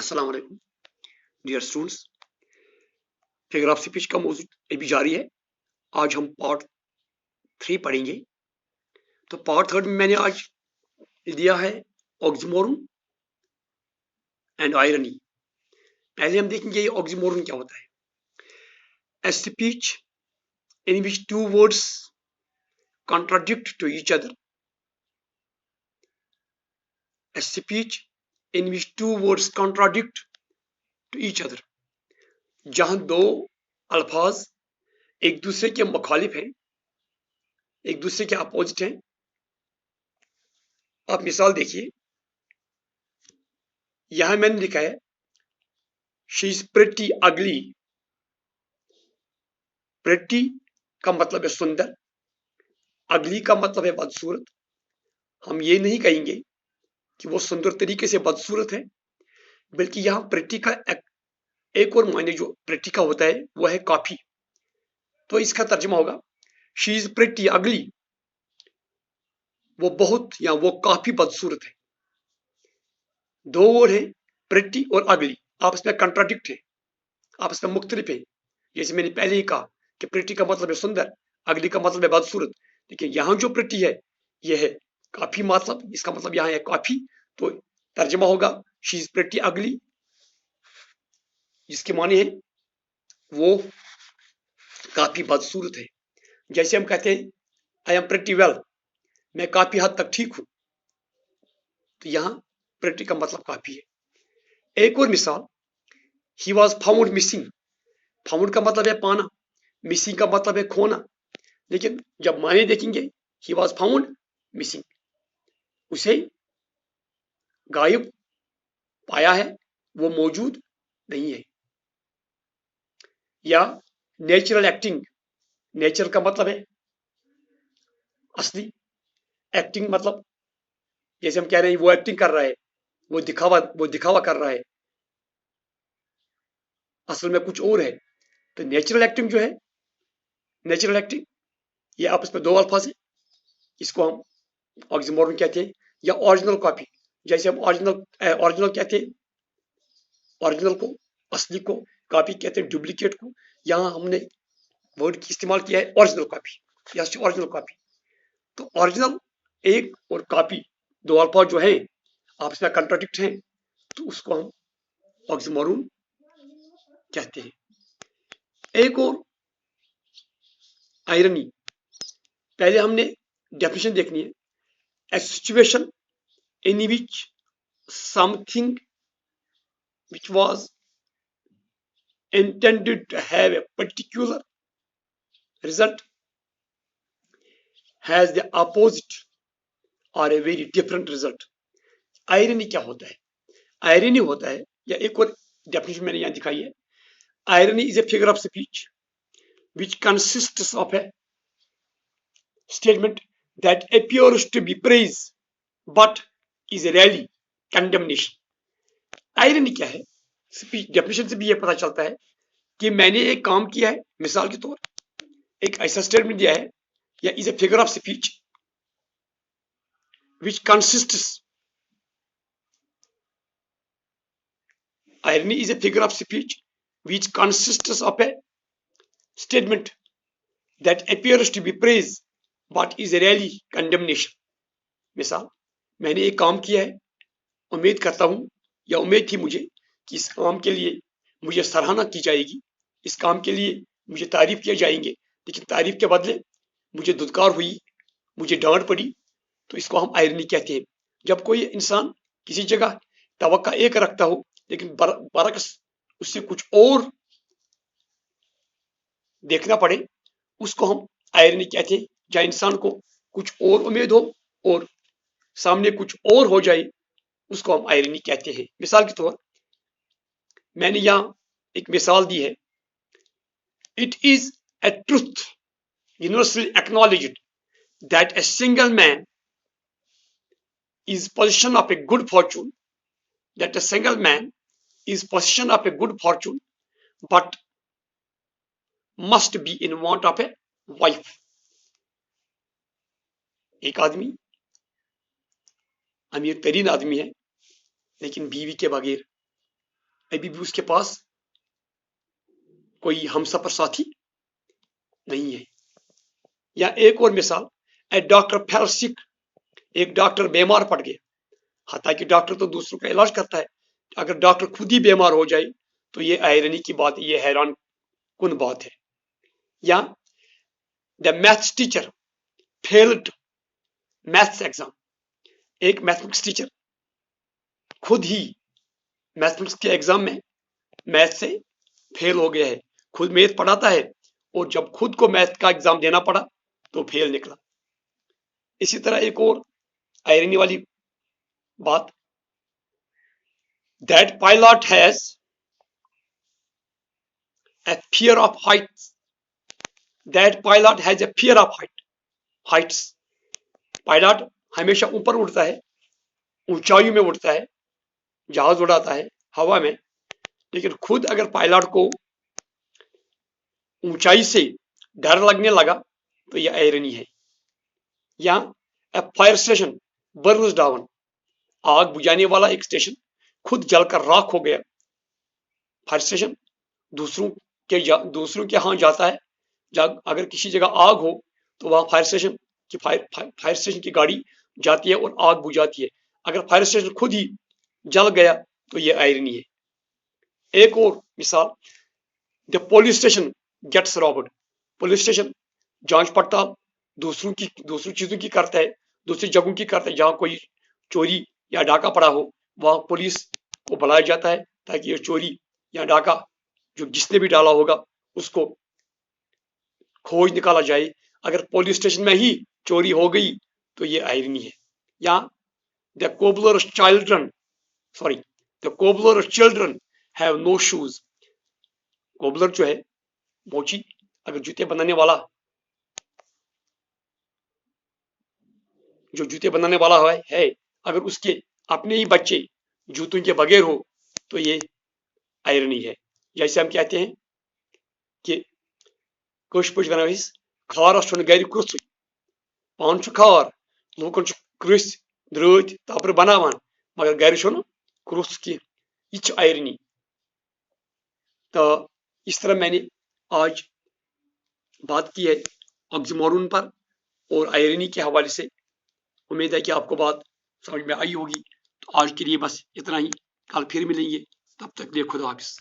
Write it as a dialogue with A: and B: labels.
A: अस्सलाम वालेकुम dear students. Figure of speech का मौजूद अभी जारी है। आज हम पार्ट 3 पढ़ेंगे। तो पार्ट 3 में मैंने आज दिया है ऑक्सीमोरन एंड आयरनी। पहले हम देखेंगे ये ऑक्सीमोरन क्या होता है। A speech in which two words contradict to each other. A speech in which two words contradict to each other. जहां दो अल्फाज एक दूसरे के मुखालिफ हैं, एक दूसरे के अपोजिट हैं। आप मिसाल देखिए, यहां मैंने लिखा है शी इज प्रिटी अगली। प्रिटी का मतलब है सुंदर, अगली का मतलब है बदसूरत। हम ये नहीं कहेंगे कि वो सुंदर तरीके से बदसूरत है, बल्कि यहाँ प्रिटी का एक और मायने जो प्रिटी का होता है वो है काफी। तो इसका तर्जुमा होगा शी इज प्रिटी अगली, वो बहुत या वो काफी बदसूरत है। दो वर्ड है प्रिटी और अगली, आपस में कंट्राडिक्ट है, आपस में मुख्तलिफ है। जैसे मैंने पहले ही कहा कि प्रिटी का मतलब है सुंदर, अगली का मतलब है बदसूरत। लेकिन यहाँ जो प्रिटी है यह है काफी, मतलब इसका मतलब यहाँ है काफी। तो तर्जुमा होगा शी इज प्रिटी अगली, जिसके माने है वो काफी बदसूरत है। जैसे हम कहते हैं आई एम प्रिटी वेल, मैं काफी हद तक ठीक हूं, तो यहाँ प्रिटी का मतलब काफी है। एक और मिसाल, he was found missing. Found का मतलब है पाना, मिसिंग का मतलब है खोना। लेकिन जब माने देखेंगे ही वॉज फाउंड मिसिंग, उसे गायब पाया है, वो मौजूद नहीं है। या नेचुरल एक्टिंग, नेचर का मतलब है असली, एक्टिंग मतलब जैसे हम कह रहे हैं वो एक्टिंग कर रहा है, वो दिखावा कर रहा है, असल में कुछ और है। तो नेचुरल एक्टिंग जो है, नेचुरल एक्टिंग, ये आपस में दो अल्फाज है, इसको हम ऑक्सीमोरन कहते हैं। या ओरिजिनल कॉपी, जैसे हम ओरिजिनल कहते हैं ओरिजिनल को, असली को, कॉपी कहते हैं डुप्लीकेट को। यहाँ हमने वर्ड की इस्तेमाल किया है ओरिजिनल कॉपी या ओरिजिनल कॉपी। तो ओरिजिनल एक और कॉपी, दो अल्फाज जो है आपस में कंट्राडिक्ट हैं, तो उसको हम ऑक्सीमोरन कहते हैं। एक और आयरनी, पहले हमने डेफिनेशन देखनी है। A situation in which something which was intended to have a particular result has the opposite or a very different result. Irony क्या होता है? आयरनी होता है, या एक और डेफिनेशन मैंने यहां दिखाई है, irony is a figure of speech which consists of a statement that appears to be praise but is really condemnation. Irony क्या है? स्पीच डेफिनेशन से भी यह पता चलता है कि मैंने एक काम किया है, मिसाल के तौर एक ऐसा स्टेटमेंट दिया है, या is a figure of speech which consists, irony is a figure of speech which consists of a statement that appears to be praise but is really condemnation. मिसाल, मैंने एक काम किया है, उम्मीद करता हूं या उम्मीद थी मुझे कि इस काम के लिए मुझे सराहना की जाएगी, इस काम के लिए मुझे तारीफ किए जाएंगे, लेकिन तारीफ के बदले मुझे धुतकार हुई, मुझे डांट पड़ी। तो इसको हम आयरनी कहते हैं। जब कोई इंसान किसी जगह तवक्का एक रखता हो लेकिन बरक्स उससे कुछ और देखना पड़े, उसको हम आयरनी कहते हैं। जहां इंसान को कुछ और उम्मीद हो और सामने कुछ और हो जाए, उसको हम आयरनी कहते हैं। मिसाल के तौर मैंने यहां एक मिसाल दी है, it is a truth universally acknowledged that a single man is possession of a good fortune, that a single man is possession of a good fortune but must be in want of a wife. एक आदमी अमीर तरीन आदमी है लेकिन बीवी के बगैर अभी भी उसके पास कोई हमसफर साथी नहीं है। या एक और मिसाल, ए डॉक्टर फेल सिक, एक डॉक्टर बीमार पड़ गया। हालांकि डॉक्टर तो दूसरों का इलाज करता है, अगर डॉक्टर खुद ही बीमार हो जाए तो ये आयरनी की बात, ये हैरान कुन बात है। या the maths teacher failed maths exam, एक मैथमेटिक्स टीचर खुद ही मैथमेटिक्स के एग्जाम में मैथ से फेल हो गया है। खुद मैथ पढ़ाता है और जब खुद को मैथ का एग्जाम देना पड़ा तो फेल निकला। इसी तरह एक और आयरनी वाली बात, that pilot has a fear of Heights, that pilot has a fear of Heights. Pilot हमेशा ऊपर उड़ता है, ऊंचाई में उड़ता है, जहाज उड़ाता है हवा में, लेकिन खुद अगर पायलट को ऊंचाई से डर लगने लगा तो यह आयरनी है। या ए फायर स्टेशन बर्न्स डाउन, आग बुझाने वाला एक स्टेशन खुद जलकर राख हो गया। फायर स्टेशन दूसरों के यहाँ जाता है, अगर किसी जगह आग हो तो वहां फायर स्टेशन की गाड़ी जाती है और आग बुझाती है। अगर फायर स्टेशन खुद ही जल गया तो यह आयरनी है। एक और मिसाल, the police station gets robbed, police station जांच पड़ताल दूसरी चीजों की करता है, दूसरी जगहों की करता है। जहां कोई चोरी या डाका पड़ा हो वहां पुलिस को बुलाया जाता है ताकि ये चोरी या डाका जो जिसने भी डाला होगा उसको खोज निकाला जाए। अगर पुलिस स्टेशन में ही चोरी हो गई तो ये आयरनी है। या the cobbler's children have no shoes, cobbler जो है मोची, अगर जूते बनाने वाला है, अगर उसके अपने ही बच्चे जूतों के बगैर हो तो ये आयरनी है। जैसे हम कहते हैं कि खारस गर कृस, पान खार, लूकन कृस द्रत तपर बनावान, मगर गर कृस की, ये आयरनी। तो इस तरह मैंने आज बात की है ऑक्सीमोरन पर और आयरनी के हवाले से। उम्मीद है कि आपको बात समझ में आई होगी। तो आज के लिए बस इतना ही, कल फिर मिलेंगे, तब तक लिए खुदा हाफिज।